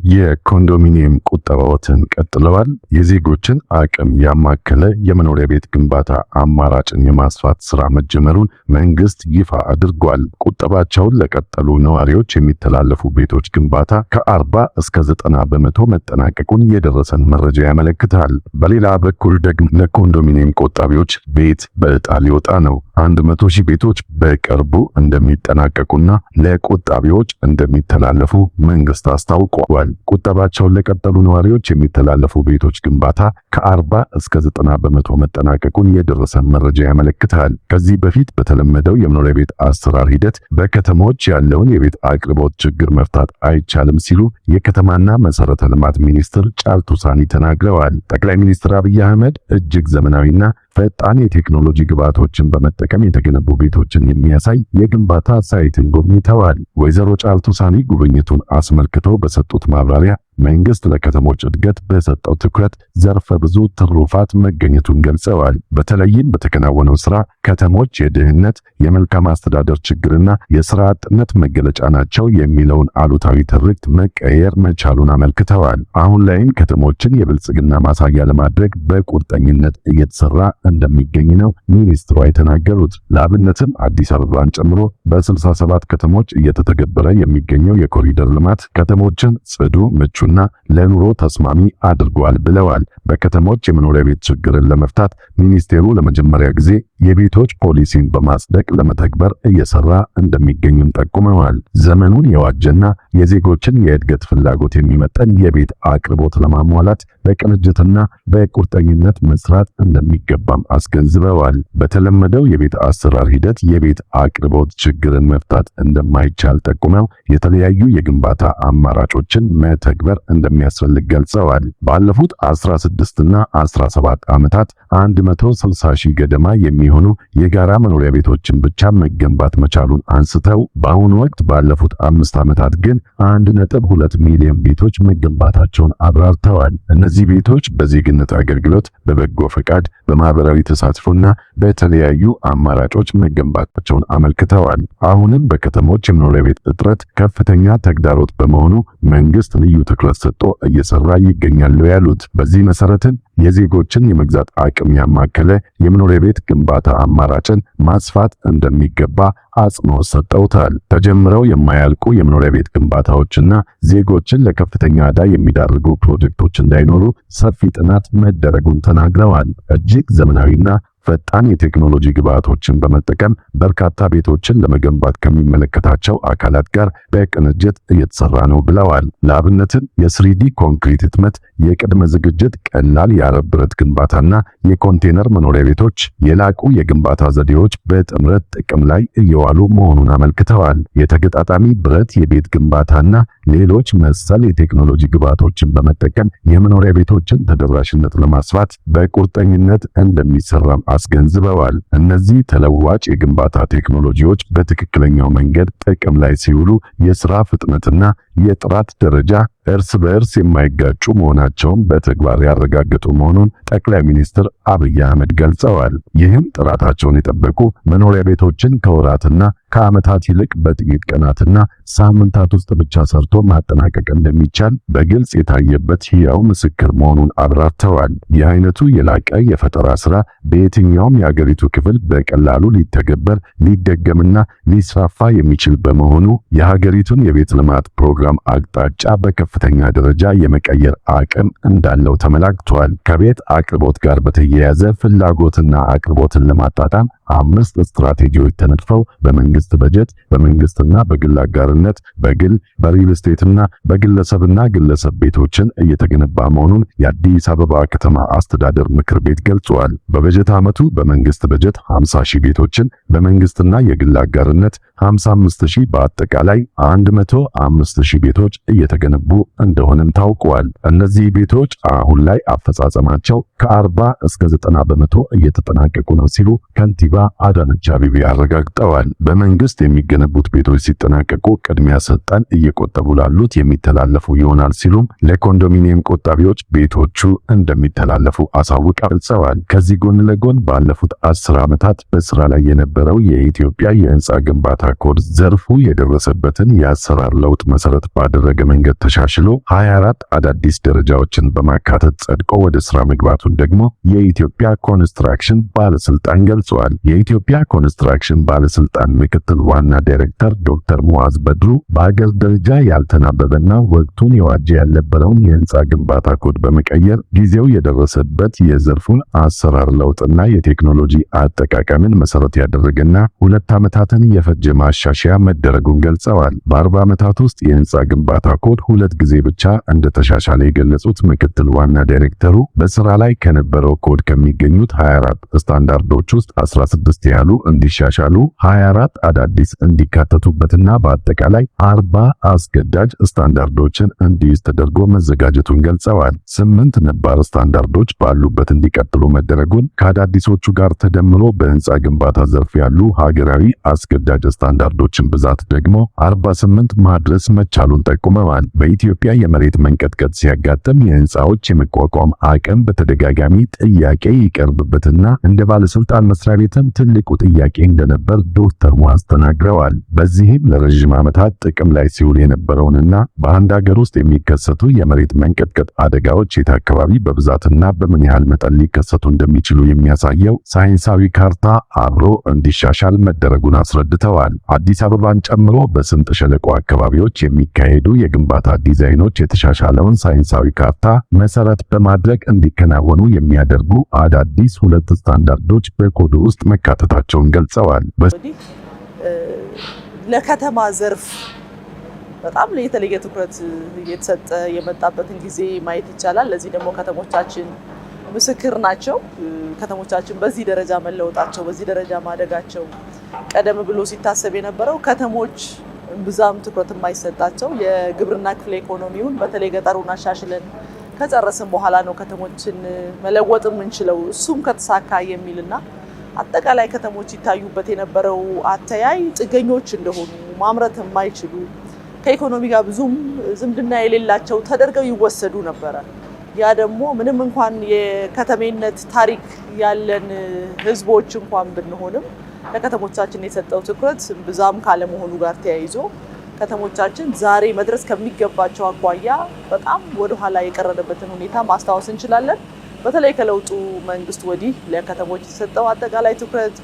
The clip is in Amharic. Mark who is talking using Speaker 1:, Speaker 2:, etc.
Speaker 1: የኮንዶሚኒየም ቁጠባዎችን ቀጥለዋል። የዜጎችን አቅም ያማከለ የመኖሪያ ቤት ግንባታ አማራጭን የማስፋት ስራ መጀመሩን መንግስት ይፋ አድርጓል። ቁጠባቸውን ለቀጠሉ ነዋሪዎች የሚተላለፉ ቤቶች ግንባታ ከ40 እስከ 90 በመቶ መጠናቀቁን የደረሰን መረጃ ያመለክታል። በሌላ በኩል ደግሞ ለኮንዶሚኒየም ቆጣቢዎች ቤት በዕጣ ሊወጣ ነው። 100 ሺህ ቤቶች በቅርቡ እንደሚጠናቀቁና ለቆጣቢዎች እንደሚተላለፉ መንግስት አስታውቋል። ቁጠባቸውን ለቀጠሉ ነዋሪዎች የሚተላለፉ ቤቶች ግንባታ ከ40 እስከ 90 በመቶ መጠናቀቁን የደረሰን መረጃ ያመለክታል። ከዚህ በፊት በተለመደው የመኖሪያ ቤት አሰራር ሂደት በከተሞች ያለውን የቤት አቅርቦት ችግር መፍታት አይቻልም ሲሉ የከተማና መሰረተ ልማት ሚኒስትር ጫልቱ ሳኒ ተናግረዋል። ጠቅላይ ሚኒስትር አብይ አህመድ እጅግ ዘመናዊና ፈጣን የቴክኖሎጂ ግብዓቶችን በመጠቀም የተገነቡ ቤቶችን የሚያሳይ የግንባታ ሳይትን ጎብኝተዋል። ወይዘሮ ጫልቱ ሳኒ ጉብኝቱን አስመልክተው በሰጡት ማብራሪያ መንግስት ለከተሞች እድገት በሰጠው ትኩረት ዘርፈ ብዙ ትሩፋት መገኘቱን ገልጸዋል። በተለይም በተከናወነው ስራ ከተሞች የድህነት፣ የመልካም አስተዳደር ችግርና የስራ አጥነት መገለጫ ናቸው የሚለውን አሉታዊ ትርክት መቀየር መቻሉን አመልክተዋል። አሁን ላይም ከተሞችን የብልጽግና ማሳያ ለማድረግ በቁርጠኝነት እየተሰራ እንደሚገኝ ነው ሚኒስትሯ የተናገሩት። ለአብነትም አዲስ አበባን ጨምሮ በ67 ከተሞች እየተተገበረ የሚገኘው የኮሪደር ልማት ከተሞችን ጽዱ፣ ምቹና ለኑሮ ተስማሚ አድርጓል ብለዋል። በከተሞች የመኖሪያ ቤት ችግርን ለመፍታት ሚኒስቴሩ ለመጀመሪያ ጊዜ የቤቶች ፖሊሲን በማጽደቅ ለመተግበር እየሰራ እንደሚገኝም ጠቁመዋል። ዘመኑን የዋጀና የዜጎችን የእድገት ፍላጎት የሚመጠን የቤት አቅርቦት ለማሟላት በቅንጅትና በቁርጠኝነት መስራት እንደሚገባም አስገንዝበዋል። በተለመደው የቤት አሰራር ሂደት የቤት አቅርቦት ችግርን መፍታት እንደማይቻል ጠቁመው የተለያዩ የግንባታ አማራጮችን መተግበር እንደሚያስፈልግ ገልጸዋል። ባለፉት 16 እና 17 ዓመታት 160 ሺህ ገደማ የሚሆኑ የጋራ መኖሪያ ቤቶችን ብቻ መገንባት መቻሉን አንስተው በአሁኑ ወቅት ባለፉት 5 ዓመታት ግን 1.2 ሚሊዮን ቤቶች መገንባታቸውን አብራርተዋል። እነዚህ ቤቶች በዜግነት አገልግሎት፣ በበጎ ፈቃድ፣ በማህበራዊ ተሳትፎና በተለያዩ አማራጮች መገንባታቸውን አመልክተዋል። አሁንም በከተሞች የመኖሪያ ቤት እጥረት ከፍተኛ ተግዳሮት በመሆኑ መንግስት ልዩ ትኩረት ሰጥቶ እየሰራ ይገኛል ያሉት በዚህ መሰረትን የዜጎችን የመግዛት አቅም ያማከለ የመኖሪያ ቤት ግንባታ አማራጭን ማስፋት እንደሚገባ አጽንኦት ሰጥተውታል። ተጀምረው የማያልቁ የመኖሪያ ቤት ግንባታዎችና ዜጎችን ለከፍተኛ ዕዳ የሚዳርጉ ፕሮጀክቶች እንዳይኖሩ ሰፊ ጥናት መደረጉን ተናግረዋል። እጅግ ዘመናዊና ፈጣን የቴክኖሎጂ ግብዓቶችን በመጠቀም በርካታ ቤቶችን ለመገንባት ከሚመለከታቸው አካላት ጋር በቅንጅት እየተሰራ ነው ብለዋል። ለአብነትም የ3D ኮንክሪት ህትመት፣ የቅድመ ዝግጅት፣ ቀላል የአረብ ብረት ግንባታና የኮንቴነር መኖሪያ ቤቶች የላቁ የግንባታ ዘዴዎች በጥምረት ጥቅም ላይ እየዋሉ መሆኑን አመልክተዋል። የተገጣጣሚ ብረት የቤት ግንባታና ሌሎች መሰል የቴክኖሎጂ ግብዓቶችን በመጠቀም የመኖሪያ ቤቶችን ተደራሽነት ለማስፋት በቁርጠኝነት እንደሚሰራ አስገንዝበዋል። እነዚህ ተለዋጭ የግንባታ ቴክኖሎጂዎች በትክክለኛው መንገድ ጥቅም ላይ ሲውሉ የሥራ ፍጥነትና የጥራት ደረጃ እርስ በእርስ የማይጋጩ መሆናቸውን በተግባር ያረጋገጡ መሆኑን ጠቅላይ ሚኒስትር አብይ አህመድ ገልጸዋል። ይህም ጥራታቸውን የጠበቁ መኖሪያ ቤቶችን ከወራትና ከዓመታት ይልቅ በጥቂት ቀናትና ሳምንታት ውስጥ ብቻ ሰርቶ ማጠናቀቅ እንደሚቻል በግልጽ የታየበት ሕያው ምስክር መሆኑን አብራርተዋል። ይህ አይነቱ የላቀ የፈጠራ ስራ በየትኛውም የአገሪቱ ክፍል በቀላሉ ሊተገበር፣ ሊደገምና ሊስፋፋ የሚችል በመሆኑ የሀገሪቱን የቤት ልማት ፕሮግራም አቅጣጫ በከፍተኛ ደረጃ የመቀየር አቅም እንዳለው ተመላክቷል። ከቤት አቅርቦት ጋር በተያያዘ ፍላጎትና አቅርቦትን ለማጣጣም 5 ስትራቴጂዎች ተነድፈው በመንግስት በጀት፣ በመንግስትና በግል አጋርነት፣ በግል በሪል ስቴትና በግለሰብና ግለሰብ ቤቶችን እየተገነባ መሆኑን የአዲስ አበባ ከተማ አስተዳደር ምክር ቤት ገልጿል። በበጀት ዓመቱ በመንግስት በጀት 50 ሺህ ቤቶችን፣ በመንግስትና የግል አጋርነት 55 ሺህ፣ በአጠቃላይ 105 ሺህ ቤቶች እየተገነቡ እንደሆነም ታውቋል። እነዚህ ቤቶች አሁን ላይ አፈጻጸማቸው ከ40 እስከ 90 በመቶ እየተጠናቀቁ ነው ሲሉ ከንቲባ አዳነች አቤቤ አረጋግጠዋል። በመንግስት የሚገነቡት ቤቶች ሲጠናቀቁ ቅድሚያ ሰጠን እየቆጠቡ ላሉት የሚተላለፉ ይሆናል ሲሉም ለኮንዶሚኒየም ቆጣቢዎች ቤቶቹ እንደሚተላለፉ አሳውቀዋል። ከዚህ ጎን ለጎን ባለፉት 10 ዓመታት በስራ ላይ የነበረው የኢትዮጵያ የህንፃ ግንባታ ኮድ ዘርፉ የደረሰበትን የአሰራር ለውጥ መሰረት ባደረገ መንገድ ተሻሽሎ 24 አዳዲስ ደረጃዎችን በማካተት ጸድቆ ወደ ስራ መግባቱን ደግሞ የኢትዮጵያ ኮንስትራክሽን ባለስልጣን ገልጿል። የኢትዮጵያ ኮንስትራክሽን ባለስልጣን ምክትል ዋና ዳይሬክተር ዶክተር ሙአዝ በድሩ በአገር ደረጃ ያልተናበበና ወቅቱን የዋጀ ያልነበረውን የህንፃ ግንባታ ኮድ በመቀየር ጊዜው የደረሰበት የዘርፉን አሰራር ለውጥና የቴክኖሎጂ አጠቃቀምን መሰረት ያደረገና 2 ዓመታትን የፈጀ ማሻሻያ መደረጉን ገልጸዋል። በ40 ዓመታት ውስጥ የህንፃ ግንባታ ኮድ 2 ጊዜ ብቻ እንደተሻሻለ የገለጹት ምክትል ዋና ዳይሬክተሩ በስራ ላይ ከነበረው ኮድ ከሚገኙት 24 ስታንዳርዶች ውስጥ 16 ያሉ እንዲሻሻሉ 24 አዳዲስ እንዲካተቱበትና በአጠቃላይ 40 አስገዳጅ ስታንዳርዶችን እንዲይዝ ተደርጎ መዘጋጀቱን ገልጸዋል። 8 ነባር ስታንዳርዶች ባሉበት እንዲቀጥሉ መደረጉን ከአዳዲሶቹ ጋር ተደምሮ በህንፃ ግንባታ ዘርፍ ያሉ ሀገራዊ አስገዳጅ ስታንዳርዶችን ብዛት ደግሞ 48 ማድረስ መቻሉን ጠቁመዋል። በኢትዮጵያ የመሬት መንቀጥቀጥ ሲያጋጥም የህንፃዎች የመቋቋም አቅም በተደጋጋሚ ጥያቄ ይቀርብበትና እንደ ባለስልጣን መስሪያ ቤትም ትልቁ ጥያቄ እንደነበር ዶክተር ሙአዝ ተናግረዋል። በዚህም ለረጅም ዓመታት ጥቅም ላይ ሲውል የነበረውንና በአንድ ሀገር ውስጥ የሚከሰቱ የመሬት መንቀጥቀጥ አደጋዎች የት አካባቢ በብዛትና በምን ያህል መጠን ሊከሰቱ እንደሚችሉ የሚያሳየው ሳይንሳዊ ካርታ አብሮ እንዲሻሻል መደረጉን አስረድተዋል። አዲስ አበባን ጨምሮ በስምጥ ሸለቆ አካባቢዎች የሚካሄዱ የግንባታ ዲዛይኖች የተሻሻለውን ሳይንሳዊ ካርታ መሰረት በማድረግ እንዲከናወኑ የሚያደርጉ አዳዲስ 2 ስታንዳርዶች በኮዱ ውስጥ መካተታቸውን ገልጸዋል።
Speaker 2: ለከተማ ዘርፍ በጣም የተለየ ትኩረት እየተሰጠ የመጣበትን ጊዜ ማየት ይቻላል። ለዚህ ደግሞ ከተሞቻችን ምስክር ናቸው። ከተሞቻችን በዚህ ደረጃ መለወጣቸው፣ በዚህ ደረጃ ማደጋቸው ቀደም ብሎ ሲታሰብ የነበረው ከተሞች ብዛም ትኩረት የማይሰጣቸው የግብርና ክፍለ ኢኮኖሚውን በተለይ ገጠሩን አሻሽለን ከጨረስን በኋላ ነው ከተሞችን መለወጥ የምንችለው እሱም ከተሳካ የሚልና አጠቃላይ ከተሞች ይታዩበት የነበረው አተያይ ጥገኞች እንደሆኑ ማምረት የማይችሉ ከኢኮኖሚ ጋር ብዙም ዝምድና የሌላቸው ተደርገው ይወሰዱ ነበረ። ያ ደግሞ ምንም እንኳን የከተሜነት ታሪክ ያለን ህዝቦች እንኳን ብንሆንም ለከተሞቻችን የሰጠው ትኩረት ብዛም ካለመሆኑ ጋር ተያይዞ ከተሞቻችን ዛሬ መድረስ ከሚገባቸው አኳያ በጣም ወደ ኋላ የቀረበትን ሁኔታ ማስታወስ እንችላለን። በተለይ ከለውጡ መንግስት ወዲህ ለከተሞች የተሰጠው አጠቃላይ ትኩረት